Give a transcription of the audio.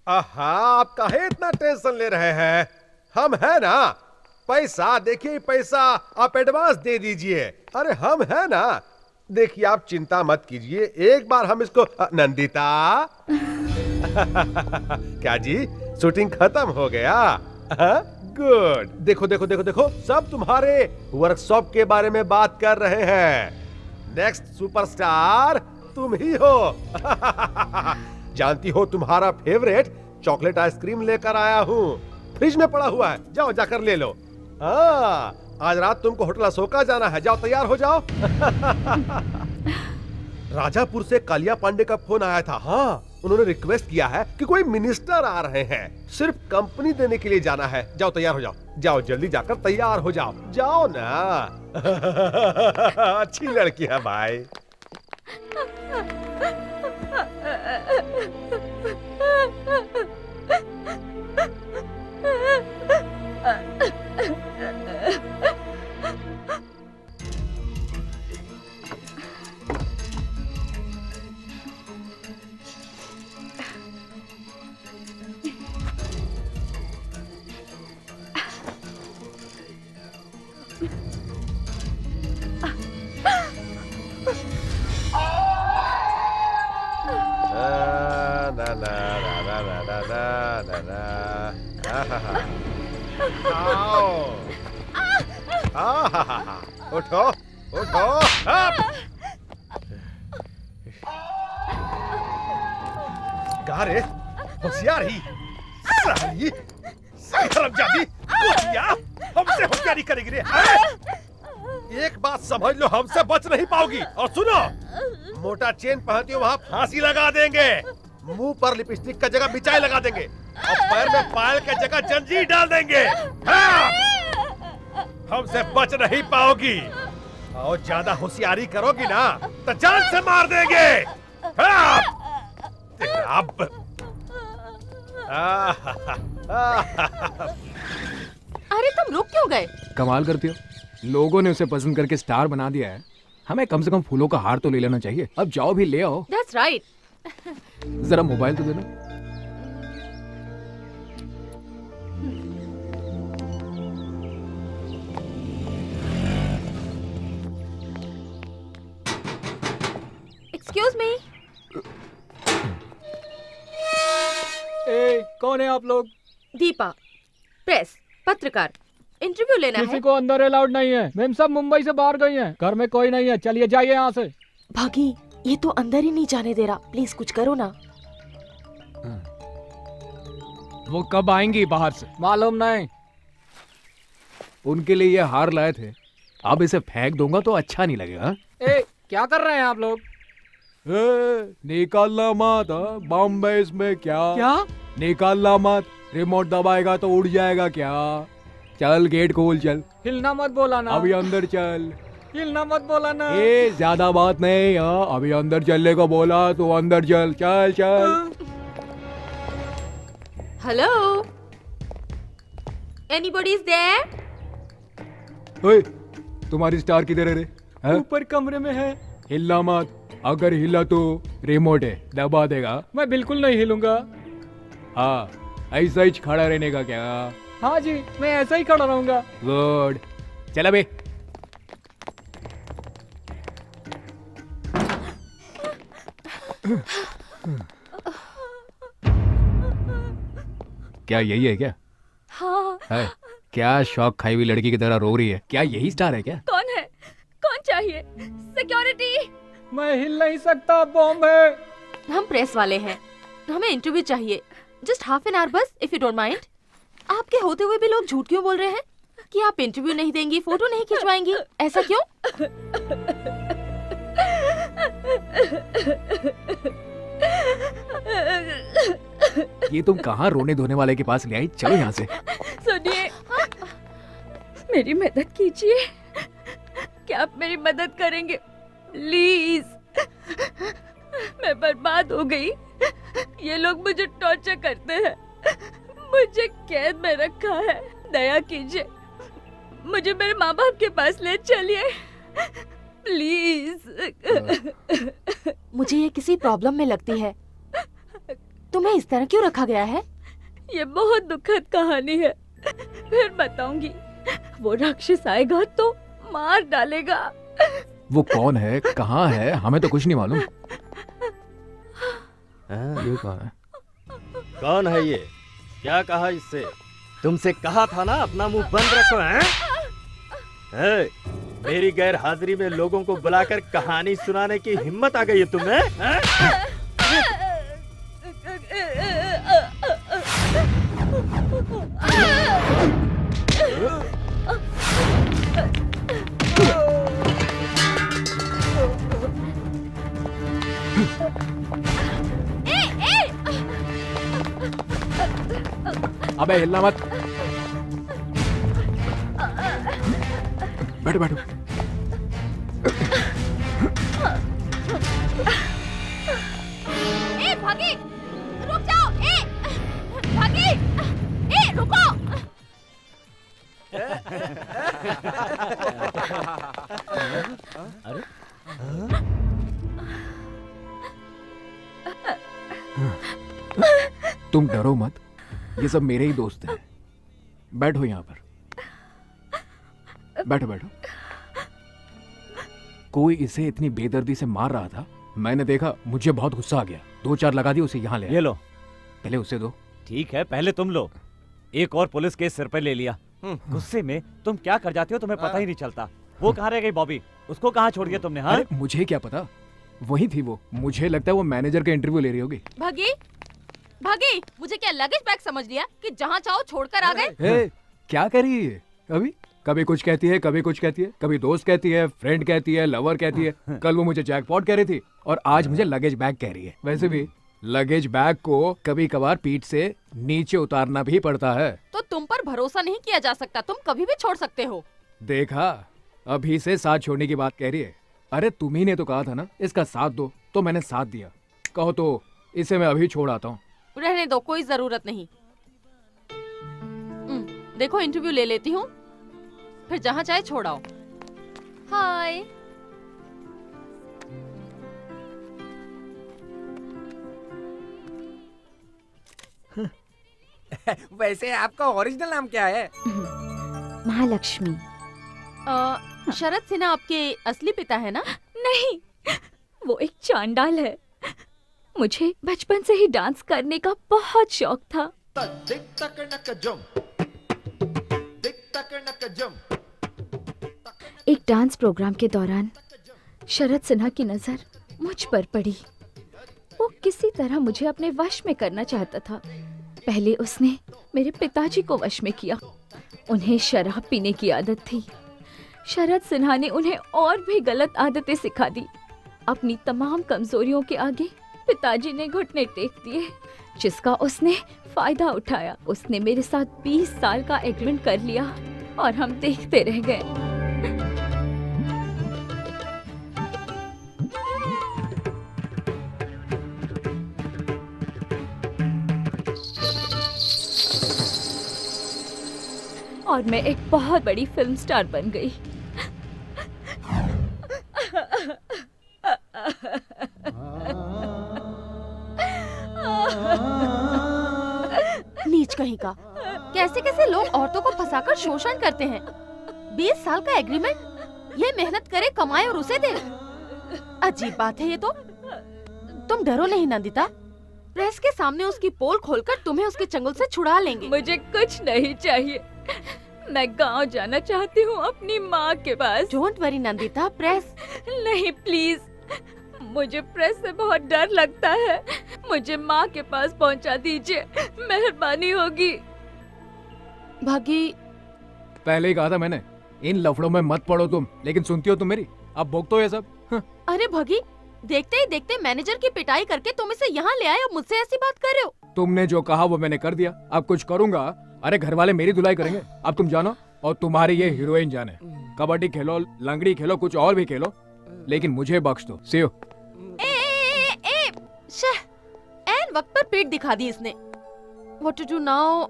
आहा, आप काहे इतना टेंशन ले रहे हैं? हम है ना। पैसा देखिए, पैसा आप एडवांस दे दीजिए। अरे हम है ना। देखिए आप चिंता मत कीजिए, एक बार हम इसको नंदिता क्या जी, शूटिंग खत्म हो गया? गुड। देखो देखो देखो देखो, सब तुम्हारे वर्कशॉप के बारे में बात कर रहे हैं। नेक्स्ट सुपरस्टार तुम ही हो। जानती हो, तुम्हारा फेवरेट चॉकलेट आइसक्रीम लेकर आया हूँ। फ्रिज में पड़ा हुआ है, जाओ जाकर ले लो। हाँ, आज रात तुमको होटल अशोका जाना है, जाओ तैयार हो जाओ। राजापुर से कालिया पांडे का फोन आया था। हाँ, उन्होंने रिक्वेस्ट किया है कि कोई मिनिस्टर आ रहे हैं, सिर्फ कंपनी देने के लिए जाना है। जाओ तैयार हो जाओ, जाओ जल्दी जाकर तैयार हो जाओ, जाओ ना। अच्छी लड़की है भाई। ना ना ना ना ना ना ना ना ना। आओ, उठो उठो। गारे होशियार ही साली, हरामजादी कुतिया, हमसे होशियारी करेगी रे। एक बात समझ लो, हमसे बच नहीं पाओगी। और सुनो, मोटा चेन पहनती हो वहाँ फांसी लगा देंगे, मुंह पर लिपस्टिक का जगह मिठाई लगा देंगे, और पैर में पायल की जगह जंजीर डाल देंगे। हाँ! हमसे बच नहीं पाओगी। और ज्यादा होशियारी करोगी ना तो जान से मार देंगे। हाँ! अब अरे तुम रुक क्यों गए? कमाल करती हो, लोगों ने उसे पसंद करके स्टार बना दिया है, हमें कम से कम फूलों का हार तो ले लेना चाहिए। अब जाओ भी ले आओ। That's right. जरा मोबाइल तो देना। Excuse me. ए, कौन है आप लोग? दीपा, प्रेस, पत्रकार, इंटरव्यू लेना किसी है। को अंदर अलाउड नहीं है। मैम सब मुंबई से बाहर गई हैं, घर में कोई नहीं है। चलिए जाइए यहाँ से। भागी, ये तो अंदर ही नहीं जाने दे रहा। प्लीज कुछ करो ना। वो कब आएंगी बाहर से मालूम नहीं। उनके लिए ये हार लाए थे, अब इसे फेंक दूंगा तो अच्छा नहीं लगेगा। ए, क्या कर रहे हैं आप लोग? निकालना मत, बॉम्बे इसमें क्या क्या? निकालना मत, रिमोट दबाएगा तो उड़ जाएगा क्या। चल गेट खोल, चल। हिलना मत बोला ना। अभी अंदर चल। हिलना मत बोला ना। ए ज्यादा बात नहीं, हाँ अभी अंदर चलने को बोला तो अंदर चल, चल चल। Hello, anybody is there? ओए, तुम्हारी स्टार किधर है रे? हैं? ऊपर कमरे में है। हिलना मत, अगर हिला तो रिमोट है, दबा देगा। मैं बिल्कुल नहीं हिलूंगा। हाँ, ऐसा ही खड़ा रहने का क्या? हाँ जी, मैं ऐसा ही खड़ा रहूंगा। गुड, चल बे। क्या यही है क्या? हाँ। है? क्या शौक खाई हुई लड़की की तरह रो रही है? क्या यही स्टार है क्या? कौन है? कौन चाहिए? सिक्योरिटी। मैं हिल नहीं सकता, बॉम्ब है। हम प्रेस वाले हैं, हमें इंटरव्यू चाहिए। जस्ट हाफ एन आवर बस, इफ यू डोंट माइंड। आपके होते हुए भी लोग झूठ क्यों बोल रहे हैं कि आप इंटरव्यू नहीं देंगी, फोटो नहीं खिंचवाएंगी? ऐसा क्यों? ये तुम कहाँ रोने धोने वाले के पास ले आई? चलो यहाँ से। सुनिए, मेरी मदद कीजिए। क्या आप मेरी मदद करेंगे प्लीज? मैं बर्बाद हो गई। ये लोग मुझे टॉर्चर करते हैं, मुझे कैद में रखा है। दया कीजिए, मुझे मेरे माँ बाप के पास ले चलिए प्लीज। मुझे ये किसी प्रॉब्लम में लगती है, तुम्हें इस तरह क्यों रखा गया है? ये बहुत दुखद कहानी है, फिर बताऊंगी। वो राक्षस आएगा तो मार डालेगा। वो कौन है, कहाँ है, हमें तो कुछ नहीं मालूम। ये कौन है? कौन है ये? क्या कहा इससे? तुमसे कहा था ना अपना मुंह बंद रखो। हैं? मेरी गैर हाजिरी में लोगों को बुलाकर कहानी सुनाने की हिम्मत आ गई है तुम्हें? हैं? अबे हिलना मत। बैठो बैठो। ए भागी, रुक जाओ। ए भागी, ए रुको। तुम डरो मत, ये सब मेरे ही दोस्त हैं। बैठो यहाँ पर, बैठो बैठो। कोई इसे इतनी बेदर्दी से मार रहा था, मैंने देखा, मुझे बहुत गुस्सा आ गया। 2-4 लगा दिए, उसे यहाँ ले आया। ये लो। पहले उसे दो। ठीक है, पहले तुम लो। एक और पुलिस केस सिर पे ले लिया। गुस्से में तुम क्या कर जाते हो तुम्हें पता ही नहीं चलता। वो कहाँ रह गई बॉबी? उसको कहाँ छोड़ दिया तुमने? हाँ, अरे मुझे क्या पता, वही थी वो। मुझे लगता है वो मैनेजर का इंटरव्यू ले रही होगी। भागी, भागी, मुझे क्या लगेज बैग समझ लिया कि जहाँ चाहो छोड़कर आ गए? ए, क्या कर रही है? कभी कुछ कहती है, कभी कुछ कहती है, कभी दोस्त कहती है, फ्रेंड कहती है, लवर कहती है। कल वो मुझे जैकपॉट कह रही थी और आज मुझे लगेज बैग कह रही है। वैसे भी लगेज बैग को कभी कभार पीठ से नीचे उतारना भी पड़ता है। तो तुम पर भरोसा नहीं किया जा सकता, तुम कभी भी छोड़ सकते हो। देखा, अभी से साथ छोड़ने की बात कह रही है। अरे तुम्ही ने तो कहा था ना इसका साथ दो, तो मैंने साथ दिया। कहो तो इसे मैं अभी छोड़ आता हूँ। रहने दो, कोई जरूरत नहीं। देखो इंटरव्यू ले लेती हूँ, फिर जहाँ चाहे छोड़ाओ। हाय। वैसे आपका ओरिजिनल नाम क्या है? महालक्ष्मी। शरद सिन्हा आपके असली पिता है ना? नहीं, वो एक चांडाल है। मुझे बचपन से ही डांस करने का बहुत शौक था। एक डांस प्रोग्राम के दौरान शरद सिन्हा की नजर मुझ पर पड़ी। वो किसी तरह मुझे अपने वश में करना चाहता था। पहले उसने मेरे पिताजी को वश में किया। उन्हें शराब पीने की आदत थी। शरद सिन्हा ने उन्हें और भी गलत आदतें सिखा दी। अपनी तमाम कमजोरियों के आगे पिताजी ने घुटने टेक दिए, जिसका उसने फायदा उठाया। उसने मेरे साथ 20 साल का एग्रीमेंट कर लिया और हम देखते रह गए। और मैं एक बहुत बड़ी फिल्म स्टार बन गई। नीच कहीं का, कैसे कैसे लोग औरतों को फंसाकर शोषण करते हैं। 20 साल का एग्रीमेंट, ये मेहनत करे, कमाए और उसे दे। अजीब बात है ये तो। तुम डरो नहीं नंदिता, प्रेस के सामने उसकी पोल खोलकर तुम्हें उसके चंगुल से छुड़ा लेंगे। मुझे कुछ नहीं चाहिए, मैं गांव जाना चाहती हूँ अपनी माँ के पास। डोंट वरी नंदिता, प्रेस नहीं प्लीज, मुझे प्रेस से बहुत डर लगता है। मुझे माँ के पास पहुँचा दीजिए, मेहरबानी होगी। भागी, पहले ही कहा था मैंने, इन लफड़ों में मत पड़ो तुम, लेकिन सुनती हो तुम मेरी? अब भोगतो ये सब। अरे भागी, देखते ही देखते मैनेजर की पिटाई करके तुम इसे यहाँ ले आए और मुझसे ऐसी बात कर रहे हो। तुमने जो कहा वो मैंने कर दिया, अब कुछ करूंगा। अरे घर वाले मेरी धुलाई करेंगे। अब तुम जानो और तुम्हारी ये हीरोइन जाने। कबड्डी खेलो, लंगड़ी खेलो, कुछ और भी खेलो, लेकिन मुझे बख्श दो। सी यू। एन वक्त पर पेट दिखा दी इसने। What to do now?